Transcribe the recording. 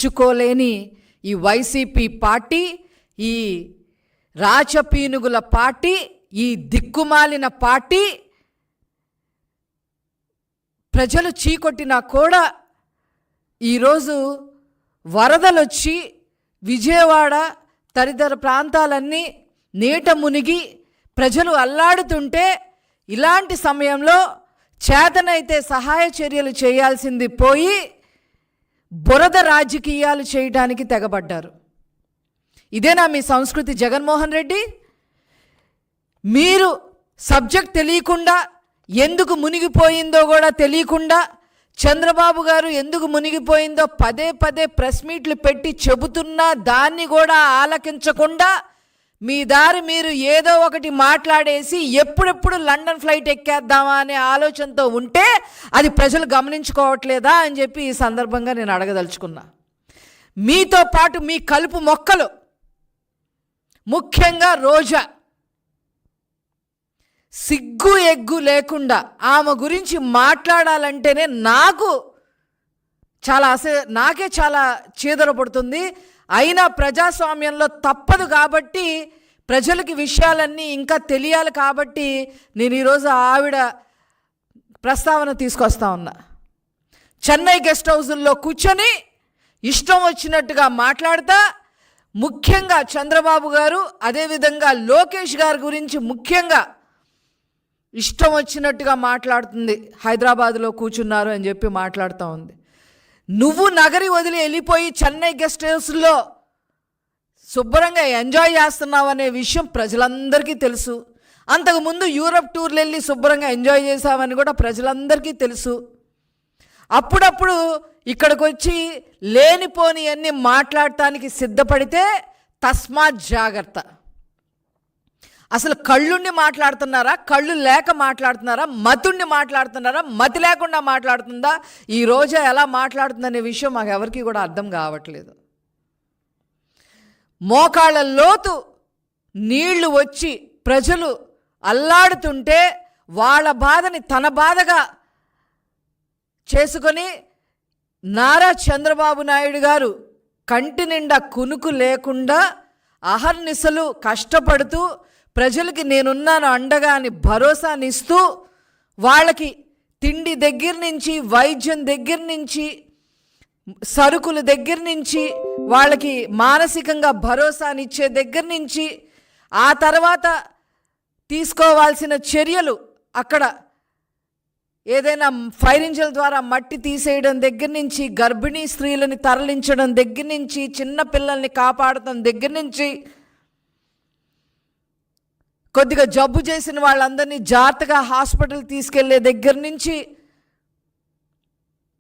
చుకోలేని ఈ YCP party, ఈ రాచపీనుగుల party, ఈ దిక్కుమాలిన పార్టీ ప్రజలు చీకొట్టినా కూడా ఈరోజు వరదలొచ్చి విజయవాడ తదితర ప్రాంతాలన్నీ నీట మునిగి ప్రజలు అల్లాడుతుంటే ఇలాంటి సమయంలో చేతనైతే సహాయ చర్యలు చేయాల్సింది పోయి బురద రాజకీయాలు చేయడానికి తెగబడ్డారు. ఇదేనా మీ సంస్కృతి జగన్మోహన్ రెడ్డి? మీరు సబ్జెక్ట్ తెలియకుండా, ఎందుకు మునిగిపోయిందో కూడా తెలియకుండా, చంద్రబాబు గారు ఎందుకు మునిగిపోయిందో పదే పదే ప్రెస్ మీట్లు పెట్టి చెబుతున్నా దాన్ని కూడా ఆలకించకుండా మీ దారి మీరు ఏదో ఒకటి మాట్లాడేసి ఎప్పుడెప్పుడు లండన్ ఫ్లైట్ ఎక్కేద్దామా అనే ఆలోచనతో ఉంటే అది ప్రజలు గమనించుకోవట్లేదా అని చెప్పి ఈ సందర్భంగా నేను అడగదలుచుకున్నా. మీతో పాటు మీ కలుపు మొక్కలు, ముఖ్యంగా రోజా, సిగ్గు ఎగ్గు లేకుండా ఆమె గురించి మాట్లాడాలంటేనే నాకే చాలా చీదర పడుతుంది. అయినా ప్రజాస్వామ్యంలో తప్పదు కాబట్టి, ప్రజలకి విషయాలన్నీ ఇంకా తెలియాలి కాబట్టి నేను ఈరోజు ఆవిడ ప్రస్తావన తీసుకొస్తా ఉన్నా. చెన్నై గెస్ట్ హౌజుల్లో కూర్చొని ఇష్టం వచ్చినట్టుగా మాట్లాడతా, ముఖ్యంగా చంద్రబాబు గారు అదేవిధంగా లోకేష్ గారి గురించి ముఖ్యంగా ఇష్టం వచ్చినట్టుగా మాట్లాడుతుంది. హైదరాబాద్లో కూర్చున్నారు అని చెప్పి మాట్లాడుతూ ఉంది. నువ్వు నగరి వదిలి వెళ్ళిపోయి చెన్నై గెస్ట్ హౌస్లో శుభ్రంగా ఎంజాయ్ చేస్తున్నావు అనే విషయం ప్రజలందరికీ తెలుసు. అంతకుముందు యూరప్ టూర్లు వెళ్ళి శుభ్రంగా ఎంజాయ్ చేసావని కూడా ప్రజలందరికీ తెలుసు. అప్పుడప్పుడు ఇక్కడికి వచ్చి లేనిపోని అన్నీ మాట్లాడటానికి సిద్ధపడితే తస్మాత్ జాగ్రత్త. అసలు కళ్ళుండి మాట్లాడుతున్నారా, కళ్ళు లేక మాట్లాడుతున్నారా, మతుండి మాట్లాడుతున్నారా, మతి లేకుండా మాట్లాడుతుందా, ఈ రోజు ఎలా మాట్లాడుతుందనే విషయం మాకు ఎవరికి కూడా అర్థం కావట్లేదు. మోకాళ్ళ లోతు నీళ్లు వచ్చి ప్రజలు అల్లాడుతుంటే వాళ్ళ బాధని తన బాధగా చేసుకొని నారా చంద్రబాబు నాయుడు గారు కంటి నిండా కునుకు లేకుండా అహర్నిశలు కష్టపడుతూ ప్రజలకి నేనున్నాను అండగా అని భరోసానిస్తూ వాళ్ళకి తిండి దగ్గర నుంచి, వైద్యం దగ్గర నుంచి, సరుకుల దగ్గర నుంచి, వాళ్ళకి మానసికంగా భరోసానిచ్చే దగ్గర నుంచి, ఆ తర్వాత తీసుకోవాల్సిన చర్యలు, అక్కడ ఏదైనా ఫైర్ ఇంజిన్ ద్వారా మట్టి తీసేయడం దగ్గర నుంచి, గర్భిణీ స్త్రీలని తరలించడం దగ్గర నుంచి, చిన్న పిల్లల్ని కాపాడటం దగ్గర నుంచి, కొద్దిగా జబ్బు చేసిన వాళ్ళందరినీ జాగ్రత్తగా హాస్పిటల్ తీసుకెళ్లే దగ్గర నుంచి